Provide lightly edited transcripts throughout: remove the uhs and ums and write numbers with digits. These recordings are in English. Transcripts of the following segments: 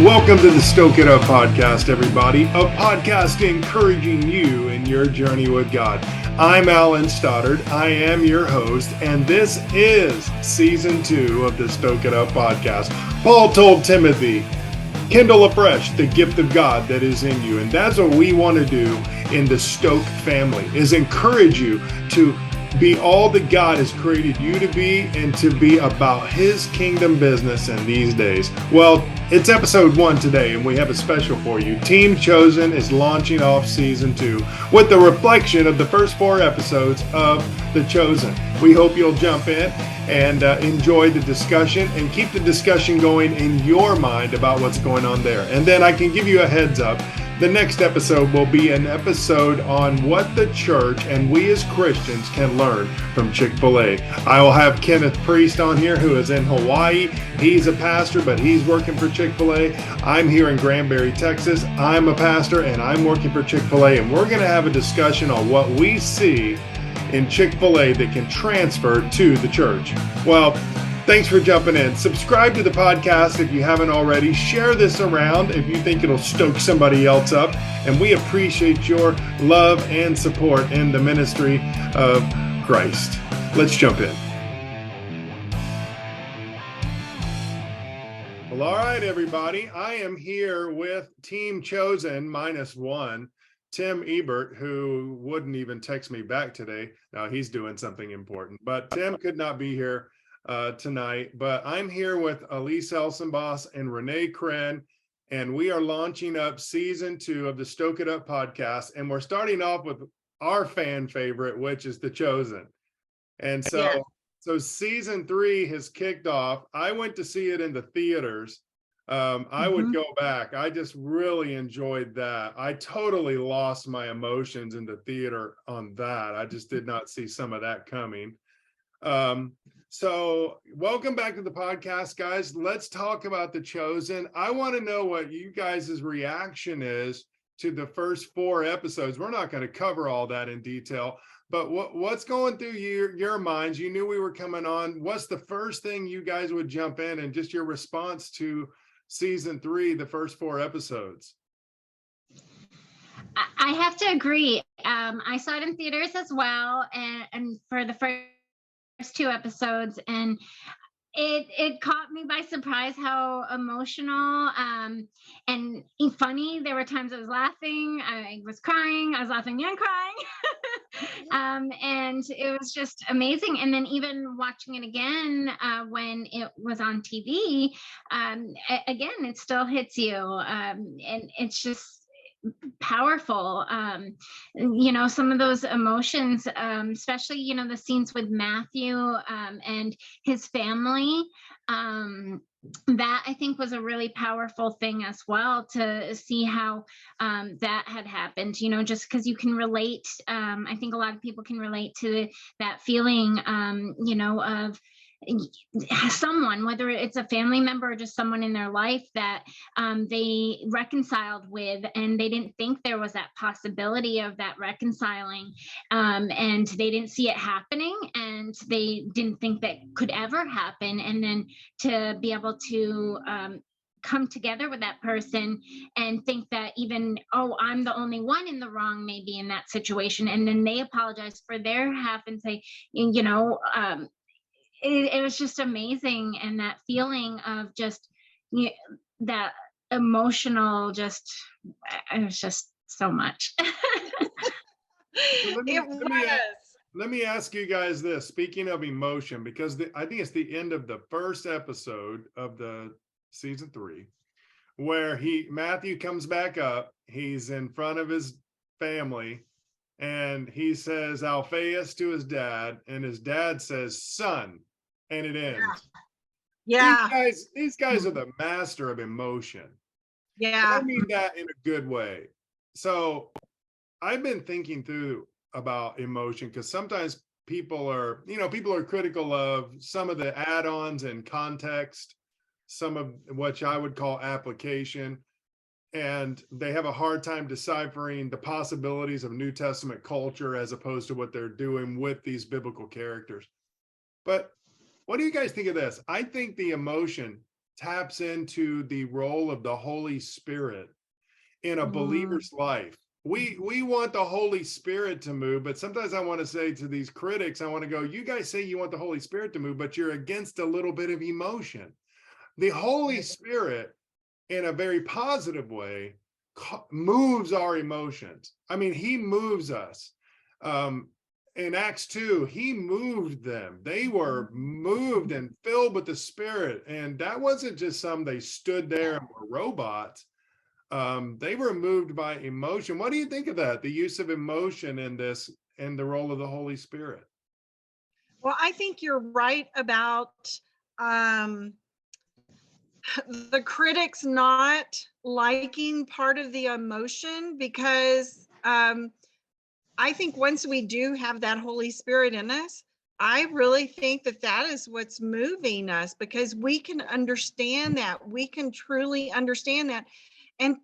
Welcome to the Stoke It Up podcast, everybody. A podcast encouraging you in your journey with God. I'm Alan Stoddard. I am your host, and this is season 2 of the Stoke It Up podcast. Paul told Timothy, kindle afresh the gift of God that is in you. And that's what we want to do in the Stoke family, is encourage you to be all that God has created you to be and to be about His kingdom business in these days. Well, it's episode 1 today, and we have a special for you. Team Chosen is launching off season 2 with the reflection of the first 4 episodes of The Chosen. We hope you'll jump in and enjoy the discussion and keep the discussion going in your mind about what's going on there. And then I can give you a heads up. The next episode will be an episode on what the church and we as Christians can learn from Chick-fil-A. I will have Kenneth Priest on here, who is in Hawaii. He's a pastor, but he's working for Chick-fil-A. I'm here in Granbury, Texas. I'm a pastor and I'm working for Chick-fil-A. And we're going to have a discussion on what we see in Chick-fil-A that can transfer to the church. Well, thanks for jumping in. Subscribe to the podcast if you haven't already. Share this around if you think it'll stoke somebody else up. And we appreciate your love and support in the ministry of Christ. Let's jump in. Well, all right, everybody. I am here with Team Chosen -1. Tim Ebert, who wouldn't even text me back today. Now he's doing something important, but Tim could not be here tonight. But I'm here with Aleise Elsenboss and Renea Kren, and we are launching up season 2 of the Stoke It Up podcast. And we're starting off with our fan favorite, which is The Chosen. And so season 3 has kicked off. I went to see it in the theaters. I would go back. I just really enjoyed that. I totally lost my emotions in the theater on that. I just did not see some of that coming. So welcome back to the podcast, guys. Let's talk about The Chosen. I want to know what you guys' reaction is to the first 4 episodes. We're not going to cover all that in detail, but what's going through your minds? You knew we were coming on. What's the first thing you guys would jump in and just your response to season 3, the first 4 episodes? I have to agree. I saw it in theaters as well, and for the first 2 episodes, and it caught me by surprise how emotional and funny. There were times I was laughing, I was crying, I was laughing and crying. And it was just amazing. And then even watching it again when it was on TV, again, it still hits you. And it's just powerful. Some of those emotions, especially, the scenes with Matthew and his family, that I think was a really powerful thing as well, to see how that had happened, just because you can relate. I think a lot of people can relate to that feeling, of someone, whether it's a family member or just someone in their life that they reconciled with, and they didn't think there was that possibility of that reconciling, and they didn't see it happening, and they didn't think that could ever happen. And then to be able to come together with that person and think that even, I'm the only one in the wrong maybe in that situation, and then they apologize for their half and say, it was just amazing. And that feeling of just that emotional, it was just so much. Let me ask you guys this. Speaking of emotion, because I think it's the end of the first episode of the season 3, where Matthew comes back up. He's in front of his family, and he says Alphaeus to his dad, and his dad says son, and it ends. Yeah. These guys are the master of emotion. Yeah. And I mean that in a good way. So I've been thinking through about emotion, because sometimes people are critical of some of the add-ons and context, some of what I would call application, and they have a hard time deciphering the possibilities of New Testament culture as opposed to what they're doing with these biblical characters. But what do you guys think of this? I think the emotion taps into the role of the Holy Spirit in a believer's life. We want the Holy Spirit to move, but sometimes I want to say to these critics, I want to go, you guys say you want the Holy Spirit to move, but you're against a little bit of emotion. The Holy Spirit, in a very positive way, moves our emotions. I mean, he moves us. In Acts 2, he moved them. They were moved and filled with the Spirit. And that wasn't just they stood there and were robots. They were moved by emotion. What do you think of that? The use of emotion in this and the role of the Holy Spirit? Well, I think you're right about the critics not liking part of the emotion, because I think once we do have that Holy Spirit in us, I really think that is what's moving us, because we can understand that. We can truly understand that. And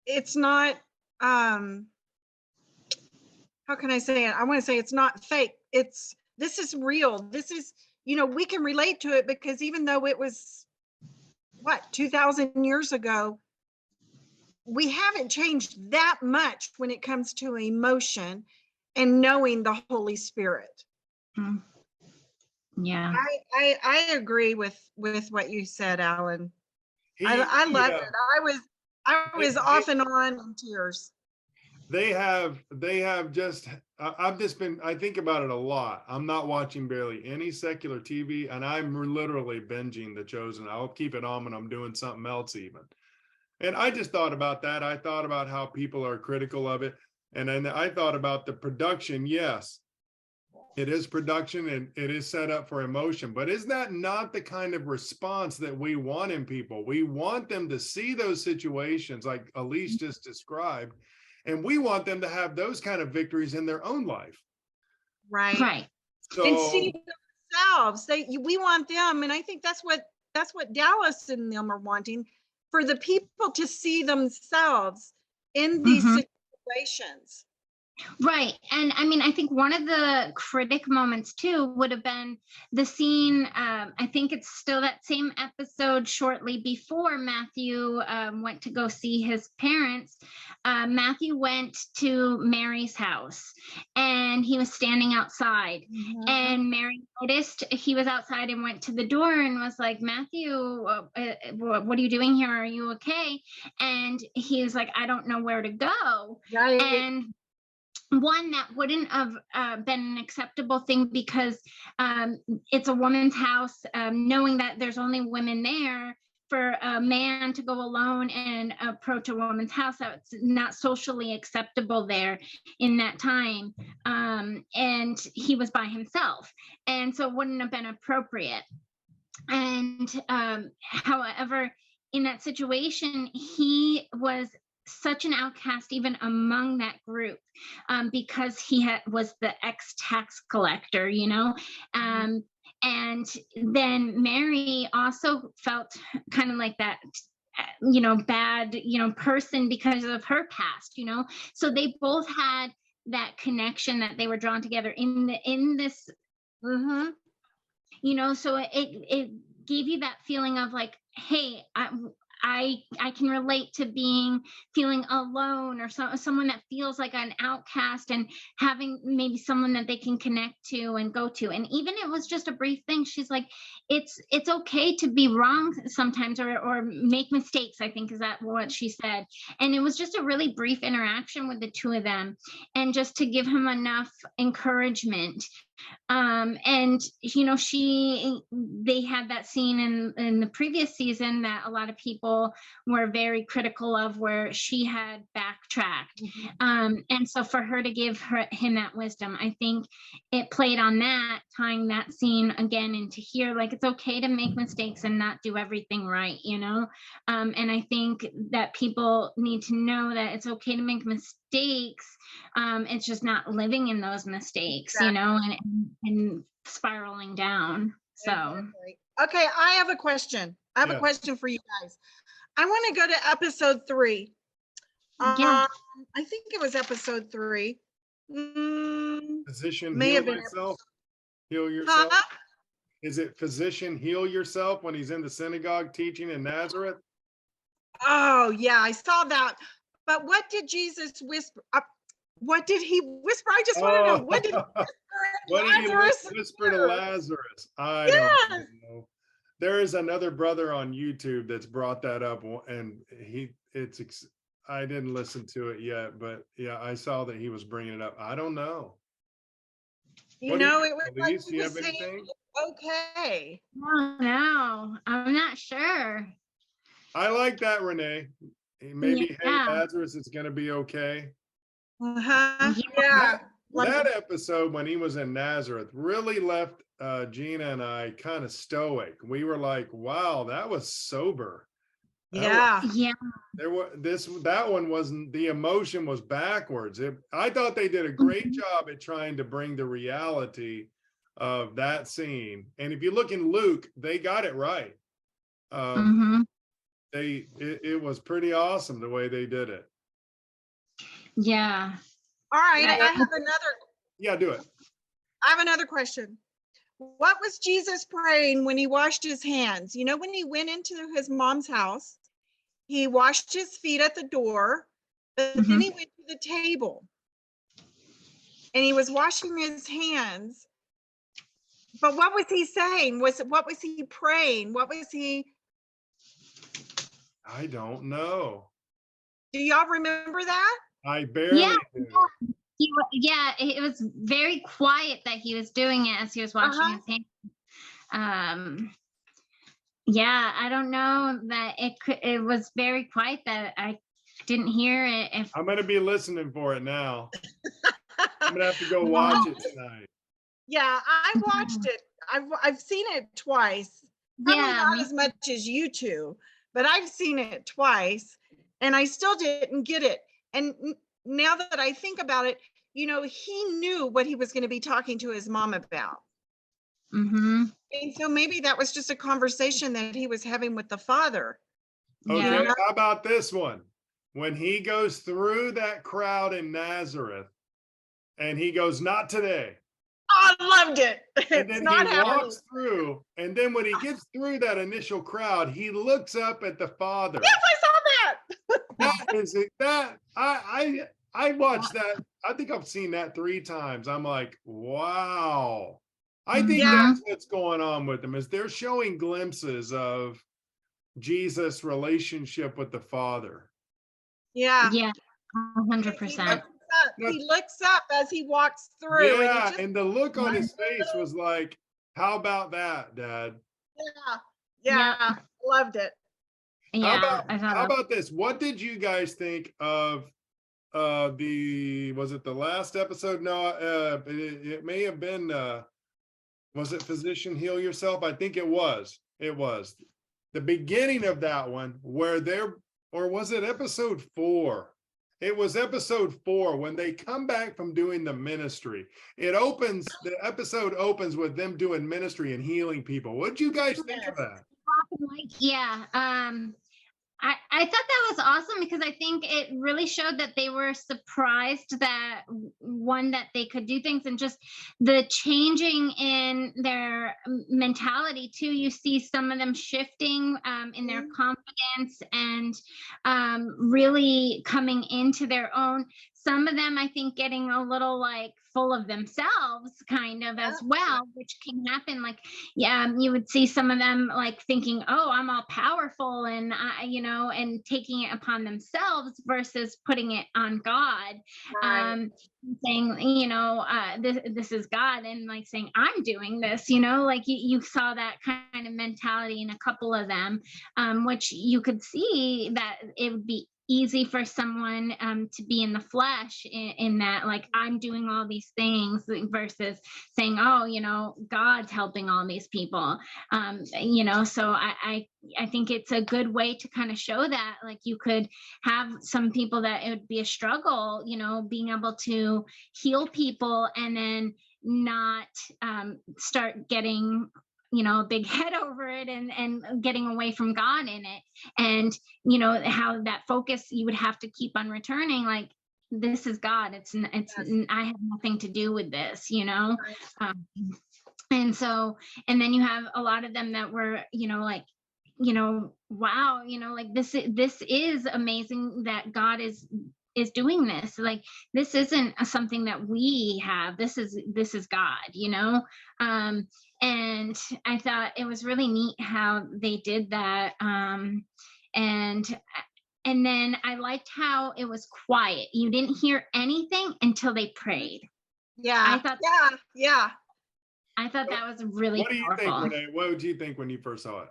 it's not, how can I say it? I want to say it's not fake. This is real. This is, we can relate to it, because even though it was, 2,000 years ago, we haven't changed that much when it comes to emotion and knowing the Holy Spirit. Yeah. I agree with what you said, Alan. I love it. I was off and on in tears. They have just, I think about it a lot. I'm not watching barely any secular TV, and I'm literally binging The Chosen. I'll keep it on when I'm doing something else even. And I just thought about that. I thought about how people are critical of it. And then I thought about the production. Yes, it is production and it is set up for emotion, but is that not the kind of response that we want in people? We want them to see those situations like Aleise just described, and we want them to have those kind of victories in their own life. Right. So, and see themselves. We want them, and I think that's what Dallas and them are wanting, for the people to see themselves in these situations. Right. And I mean, I think one of the critic moments too would have been the scene. I think it's still that same episode shortly before Matthew went to go see his parents. Matthew went to Mary's house and he was standing outside, and Mary noticed he was outside and went to the door and was like, Matthew, what are you doing here? Are you okay? And he was like, I don't know where to go. Right. And one, that wouldn't have been an acceptable thing, because it's a woman's house, knowing that there's only women there. For a man to go alone and approach a woman's house, that's not socially acceptable there in that time. And he was by himself, and so it wouldn't have been appropriate. And however, in that situation, he was such an outcast even among that group, because he was the ex-tax collector, and then Mary also felt kind of like that, bad, person because of her past, so they both had that connection, that they were drawn together in this, so it gave you that feeling of like, hey, I can relate to feeling alone, or someone that feels like an outcast, and having maybe someone that they can connect to and go to. And even it was just a brief thing. She's like, it's okay to be wrong sometimes, or make mistakes, I think is that what she said. And it was just a really brief interaction with the two of them, and just to give him enough encouragement. And they had that scene in the previous season that a lot of people were very critical of, where she had backtracked. And so for her to give him that wisdom, I think it played on that, tying that scene again into here, like it's okay to make mistakes and not do everything right, and I think that people need to know that it's okay to make mistakes. It's just not living in those mistakes, and spiraling down. So, okay, I have a question. I have a question for you guys. I want to go to episode 3. I think it was episode 3. Position, may heal have been yourself. Heal yourself. Is it physician heal yourself when he's in the synagogue teaching in Nazareth? Oh, yeah, I saw that. But what did Jesus whisper? What did he whisper? I just want to know, what did he whisper in What did he Lazarus' whisper to ear? Lazarus? I Yes. don't know. There is another brother on YouTube that's brought that up, and I didn't listen to it yet, but yeah, I saw that he was bringing it up. I don't know. You know, it was like Aleise, do he you was have saying, anything? okay. Oh no, I'm not sure. I like that, Renee. Maybe, hey, Yeah. Lazarus, it's going to be okay. Uh-huh. Yeah. That episode when he was in Nazareth really left Gina and I kind of stoic. We were like, wow, that was sober. Yeah. Yeah. That one wasn't, the emotion was backwards. I thought they did a great job at trying to bring the reality of that scene. And if you look in Luke, they got it right. It was pretty awesome the way they did it. Yeah. All right. I have another. Yeah, do it. I have another question. What was Jesus praying when he washed his hands? You know, when he went into his mom's house, he washed his feet at the door, but then he went to the table and he was washing his hands. But what was he saying? What was he praying? What was he? I don't know. Do y'all remember that? I barely do. Yeah, it was very quiet that he was doing it as he was washing his hands. Yeah, I don't know that it was very quiet that I didn't hear it. I'm going to be listening for it now. I'm going to have to go watch it tonight. Yeah, I watched it. I've seen it twice. Probably not as much as you two, but I've seen it twice and I still didn't get it. And now that I think about it, you know, he knew what he was going to be talking to his mom about. And so maybe that was just a conversation that he was having with the father. Okay, how about this one? When he goes through that crowd in Nazareth and he goes, not today. Oh, I loved it. And then he walks through, and then when he gets through that initial crowd, he looks up at the father. Yes, I saw that. That is it. I watched that. I think I've seen that 3 times. I'm like, wow. I think that's what's going on with them, is they're showing glimpses of Jesus' relationship with the Father. Yeah. Yeah, 100%. He looks up as he walks through. Yeah, and the look on his face was like, how about that, Dad? Yeah. Loved it. Yeah. How about this? What did you guys think of was it the last episode? No, it may have been was it Physician Heal Yourself? I think it was. It was the beginning of that one or was it episode 4? It was episode 4 when they come back from doing the ministry. The episode opens with them doing ministry and healing people. What did you guys think of that? Yeah. I thought that was awesome because I think it really showed that they were surprised that they could do things, and just the changing in their mentality too. You see some of them shifting in their confidence and really coming into their own. Some of them, I think, getting a little like full of themselves kind of as well, which can happen. Like, you would see some of them like thinking, oh, I'm all powerful, and and taking it upon themselves versus putting it on God. Saying, this is God, and like saying, I'm doing this, like you saw that kind of mentality in a couple of them, which you could see that it would be easy for someone to be in the flesh in that, like, I'm doing all these things versus saying, oh, God's helping all these people. So I think it's a good way to kind of show that, like, you could have some people that it would be a struggle, being able to heal people and then not start getting a big head over it and getting away from God in it. And, how that focus you would have to keep on returning, like, this is God. I have nothing to do with this, And so, and then you have a lot of them that were, like, wow, like this is amazing that God is doing this. Like, this isn't something that we have. This is God. And I thought it was really neat how they did that. And then I liked how it was quiet. You didn't hear anything until they prayed. Yeah. I thought Yeah. I thought that was really powerful. What do you think, Renee? What did you think when you first saw it?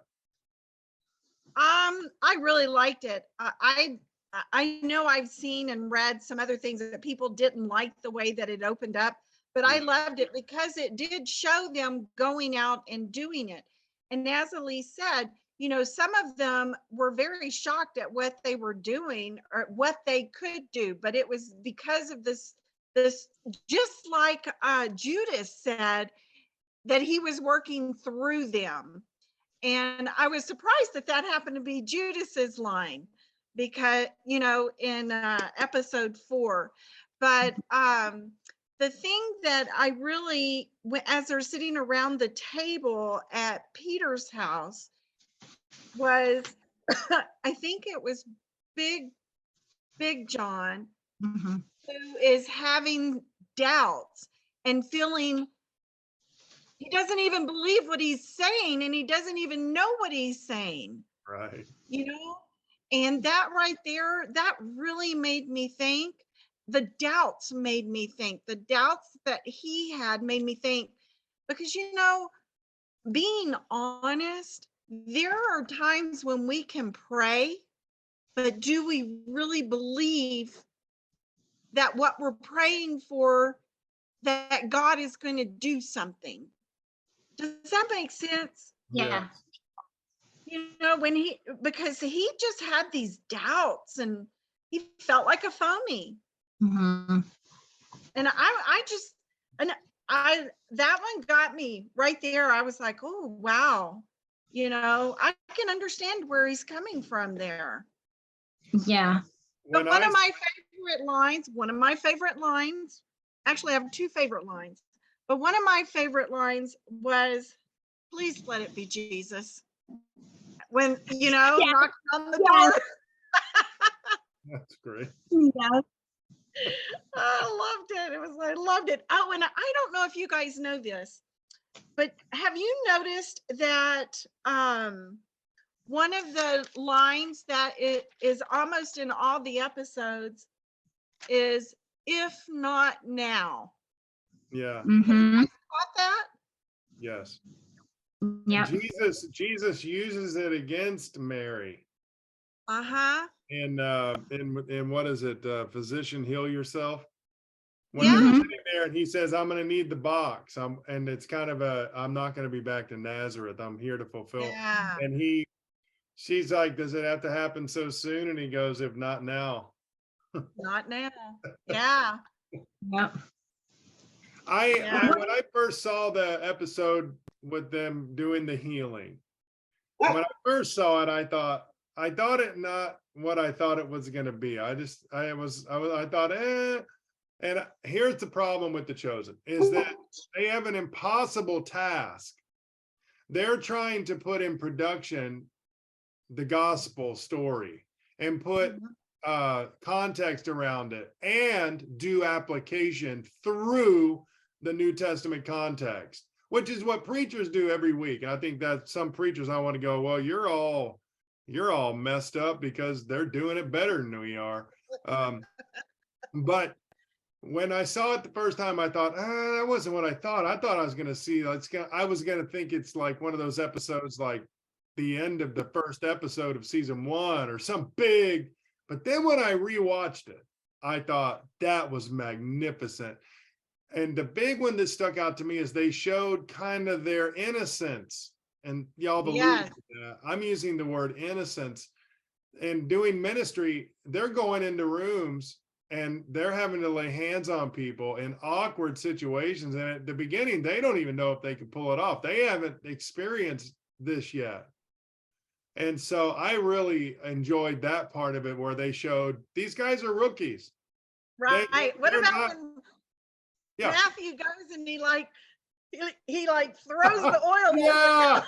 I really liked it. I know I've seen and read some other things that people didn't like the way that it opened up, but I loved it because it did show them going out and doing it. And as Aleise said, some of them were very shocked at what they were doing or what they could do, but it was because of this, just like Judas said, that he was working through them. And I was surprised that happened to be Judas's line, because, in episode 4. But the thing that I really, as they're sitting around the table at Peter's house, was, I think it was Big John, Mm-hmm. who is having doubts and feeling he doesn't even believe what he's saying, and he doesn't even know what he's saying. Right. And that right there, that really made me think. The doubts made me think. The doubts that he had made me think, because, being honest, there are times when we can pray, but do we really believe that what we're praying for, that God is going to do something? Does that make sense? Yeah. Because he just had these doubts and he felt like a phony. Mm-hmm. And that one got me right there. I was like, oh, wow. I can understand where he's coming from there. Yeah. But one of my favorite lines, actually I have 2 favorite lines, but one of my favorite lines was, please let it be Jesus. When, knocking on the door. That's great. Yeah. I loved it. I loved it. Oh, and I don't know if you guys know this, but have you noticed that one of the lines that is almost in all the episodes is, if not now? Yeah. Mm-hmm. Have you caught that? Yes. Yeah. Jesus uses it against Mary. Uh-huh. In what is it? Physician, heal yourself. When Yeah. they're sitting there and he says, I'm going to need the box. And it's kind of I'm not going to be back to Nazareth. I'm here to fulfill. Yeah. And she's like, does it have to happen so soon? And he goes, if not now. Not now. Yeah. Yep. When I first saw the episode with them doing the healing, when I first saw it, I thought it not what I thought it was going to be. I thought, and here's the problem with The Chosen, is that they have an impossible task. They're trying to put in production the gospel story and put context around it and do application through the New Testament context, which is what preachers do every week. And I think that some preachers, I want to go, well, you're all messed up because they're doing it better than we are. But when I saw it the first time, I thought, that wasn't what I thought. I thought I was going to see, I was going to think it's like one of those episodes, like the end of the first episode of season 1 or some big. But then when I rewatched it, I thought that was magnificent. And the big one that stuck out to me is they showed kind of their innocence. And y'all believe that. I'm using the word innocence. And doing ministry, they're going into rooms and they're having to lay hands on people in awkward situations. And at the beginning, they don't even know if they can pull it off. They haven't experienced this yet. And so I really enjoyed that part of it where they showed these guys are rookies. Right. What about when Yeah. Matthew goes and he he like throws the oil. Yeah.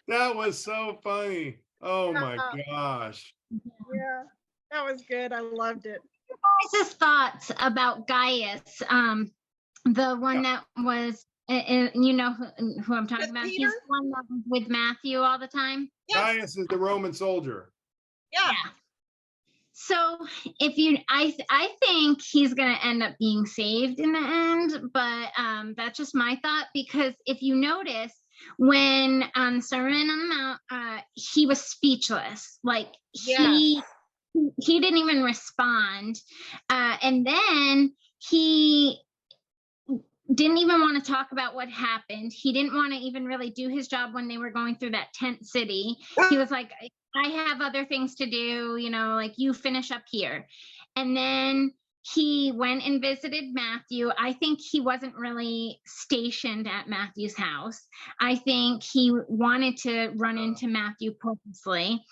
That was so funny. Oh my Yeah. gosh. Yeah, that was good. I loved it. Guys' thoughts about Gaius, the one that was, you know who I'm talking With about. Peter? He's the one that was with Matthew all the time. Yes. Gaius is the Roman soldier. Yeah. So I think he's going to end up being saved in the end, but that's just my thought, because if you notice, when Sermon on the Mount, he was speechless. Like he didn't even respond, and then he didn't even want to talk about what happened. He didn't want to even really do his job when they were going through that tent city. He was like, I have other things to do, you know, like you finish up here. And then he went and visited Matthew. I think he wasn't really stationed at Matthew's house. I think he wanted to run into Matthew purposely.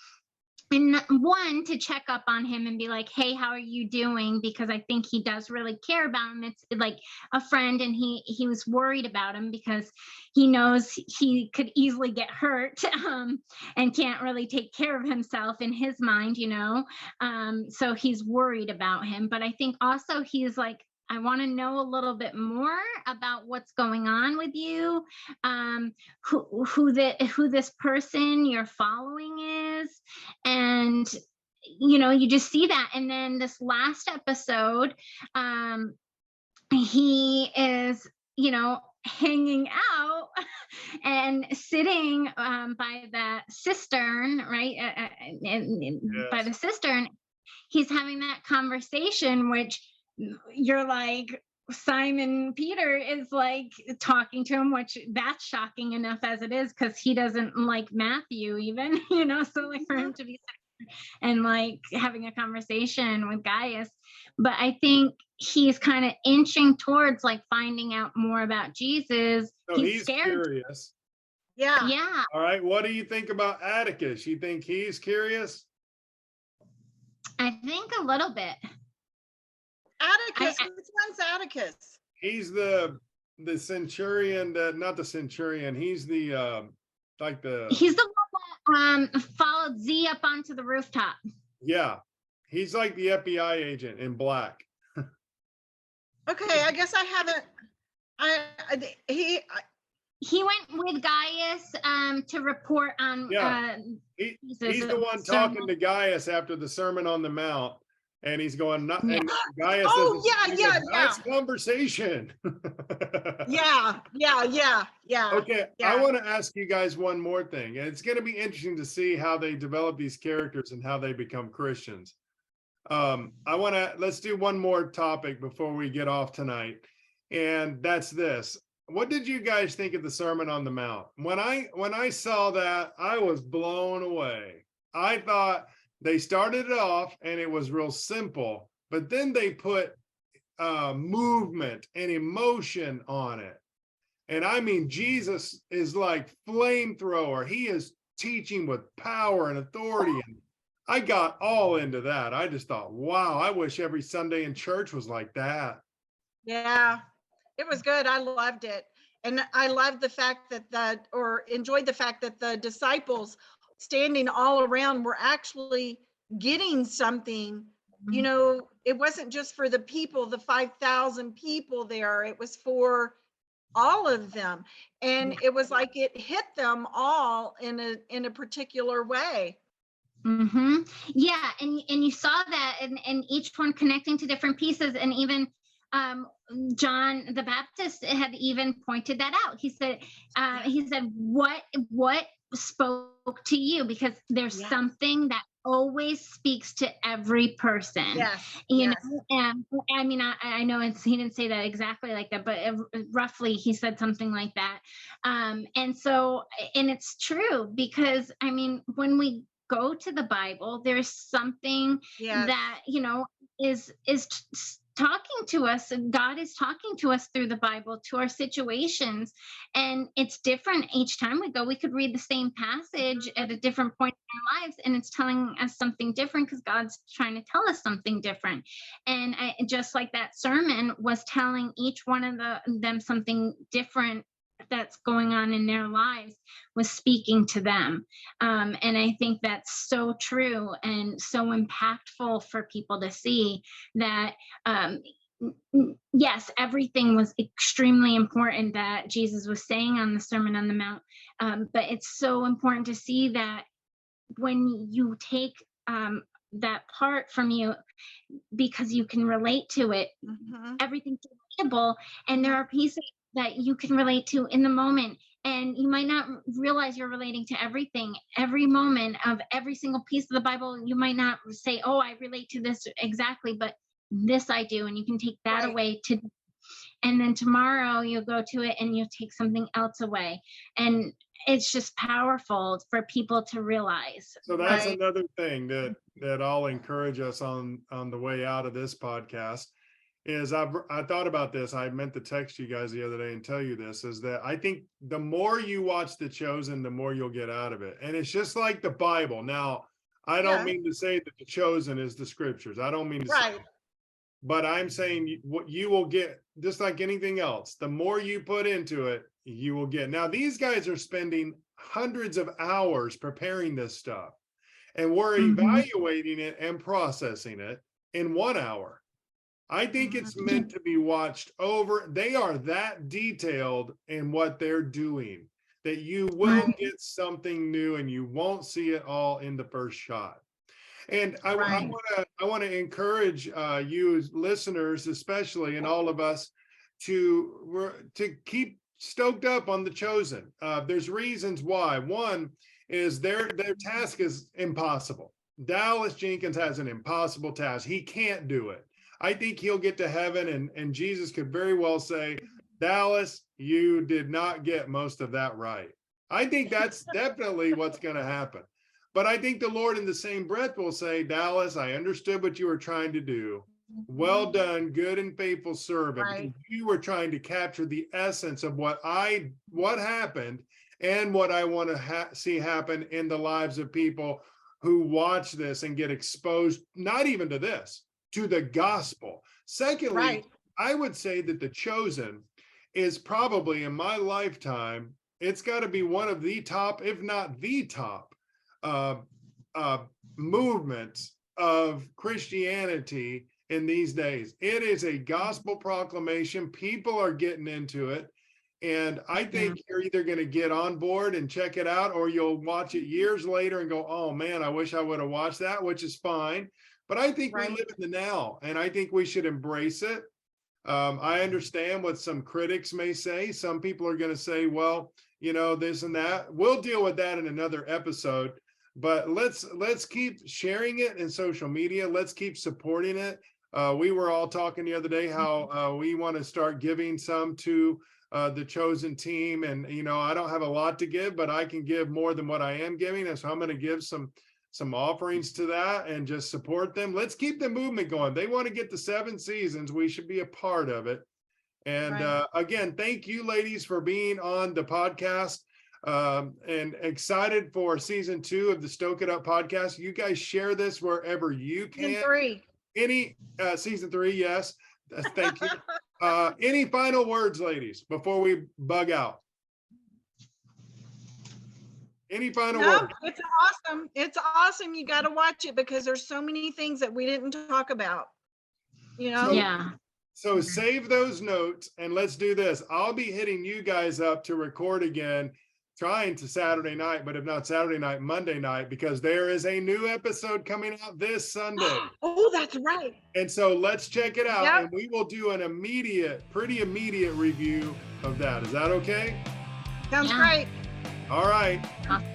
And one, to check up on him and be like, hey, how are you doing? Because I think he does really care about him. It's like a friend, and he was worried about him because he knows he could easily get hurt, and can't really take care of himself in his mind, you know. So he's worried about him. But I think also he's like, I want to know a little bit more about what's going on with you, who this person you're following is, and you know, you just see that. And then this last episode, he is, you know, hanging out and sitting by the cistern, right? By the cistern, he's having that conversation, which you're like, Simon Peter is like talking to him, which that's shocking enough as it is, because he doesn't like Matthew even, you know, so like for him to be and like having a conversation with Gaius. But I think he's kind of inching towards like finding out more about Jesus. So he's scared. curious. Yeah. All right. What do you think about Atticus? You think he's curious? I think a little bit. Atticus, which one's Atticus? He's the centurion, not the centurion. He's the like the. He's the one that followed Z up onto the rooftop. Yeah, he's like the FBI agent in black. Okay, I guess I haven't. He went with Gaius to report on. Yeah, he's the one talking to Gaius after the Sermon on the Mount. And he's going, and Gaius says, nice conversation. Yeah. Okay, I want to ask you guys one more thing. And it's going to be interesting to see how they develop these characters and how they become Christians. Let's do one more topic before we get off tonight. And that's this. What did you guys think of the Sermon on the Mount? When I saw that, I was blown away. I thought, they started it off and it was real simple, but then they put movement and emotion on it. And I mean, Jesus is like flamethrower. He is teaching with power and authority. And I got all into that. I just thought, wow, I wish every Sunday in church was like that. Yeah, it was good. I loved it. And I loved the fact that enjoyed the fact that the disciples standing all around were actually getting something. You know, it wasn't just for the people, the 5,000 people there, it was for all of them. And it was like it hit them all in a particular way. Mm-hmm. Yeah, and you saw that, and each one connecting to different pieces, and even John the Baptist had even pointed that out. He said, what spoke to you? Because there's something that always speaks to every person. You know, and I mean, I know he didn't say that exactly like that, but roughly he said something like that. And so, and it's true, because I mean, when we go to the Bible, there's something that, you know, is talking to us, and God is talking to us through the Bible, to our situations. And it's different each time we go. We could read the same passage at a different point in our lives, and it's telling us something different because God's trying to tell us something different. And just like that sermon was telling each one of them something different that's going on in their lives, was speaking to them. And I think that's so true and so impactful for people to see that, yes, everything was extremely important that Jesus was saying on the Sermon on the Mount. But it's so important to see that when you take that part from you, because you can relate to it, everything's relatable, and there are pieces that you can relate to in the moment, and you might not realize you're relating to everything. Every moment of every single piece of the Bible, you might not say, oh, I relate to this exactly, but this I do. And you can take that away to, and then tomorrow you'll go to it and you'll take something else away. And it's just powerful for people to realize. So that's another thing that I'll encourage us on the way out of this podcast. Is I thought about this. I meant to text you guys the other day and tell you this, is that I think the more you watch The Chosen, the more you'll get out of it. And it's just like the Bible. Now, I don't mean to say that The Chosen is the scriptures. I don't mean to say, but I'm saying what you will get, just like anything else, the more you put into it, you will get. Now, these guys are spending hundreds of hours preparing this stuff, and we're evaluating it and processing it in 1 hour. I think it's meant to be watched over. They are that detailed in what they're doing that you will get something new, and you won't see it all in the first shot. And I want to encourage you listeners, especially, and all of us, to keep stoked up on The Chosen. There's reasons why. One is their task is impossible. Dallas Jenkins has an impossible task. He can't do it. I think he'll get to heaven, and Jesus could very well say, Dallas, you did not get most of that right. I think that's definitely what's going to happen. But I think the Lord in the same breath will say, Dallas, I understood what you were trying to do. Well done, good and faithful servant. Because you were trying to capture the essence of what happened and what I want to see happen in the lives of people who watch this and get exposed, not even to this, to the gospel. Secondly, I would say that The Chosen is probably, in my lifetime, it's got to be one of the top, if not the top, movements of Christianity in these days. It is a gospel proclamation. People are getting into it. And I think you're either going to get on board and check it out, or you'll watch it years later and go, oh man, I wish I would have watched that, which is fine. But I think we live in the now, and I think we should embrace it. I understand what some critics may say. Some people are going to say, well, you know, this and that. We'll deal with that in another episode. But let's keep sharing it in social media. Let's keep supporting it. We were all talking the other day how we want to start giving some to the Chosen team. And, you know, I don't have a lot to give, but I can give more than what I am giving. And so I'm going to give some offerings to that and just support them. Let's keep the movement going. They want to get to 7 seasons. We should be a part of it. And again, thank you, ladies, for being on the podcast, and excited for season 2 of the Stoke It Up podcast. You guys share this wherever you can. Season 3, yes. Thank you. Any final words, ladies, before we bug out? Any final words? It's awesome. It's awesome. You got to watch it because there's so many things that we didn't talk about. You know? So save those notes and let's do this. I'll be hitting you guys up to record again, trying to Saturday night, but if not Saturday night, Monday night, because there is a new episode coming out this Sunday. Oh, that's right. And so let's check it out, and we will do an pretty immediate review of that. Is that okay? Sounds great. All right.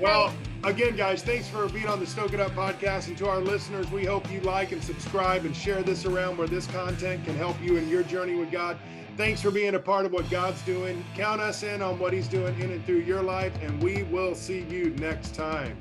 Well, again, guys, thanks for being on the Stoke It Up podcast. And to our listeners, we hope you like and subscribe and share this around where this content can help you in your journey with God. Thanks for being a part of what God's doing. Count us in on what he's doing in and through your life, and we will see you next time.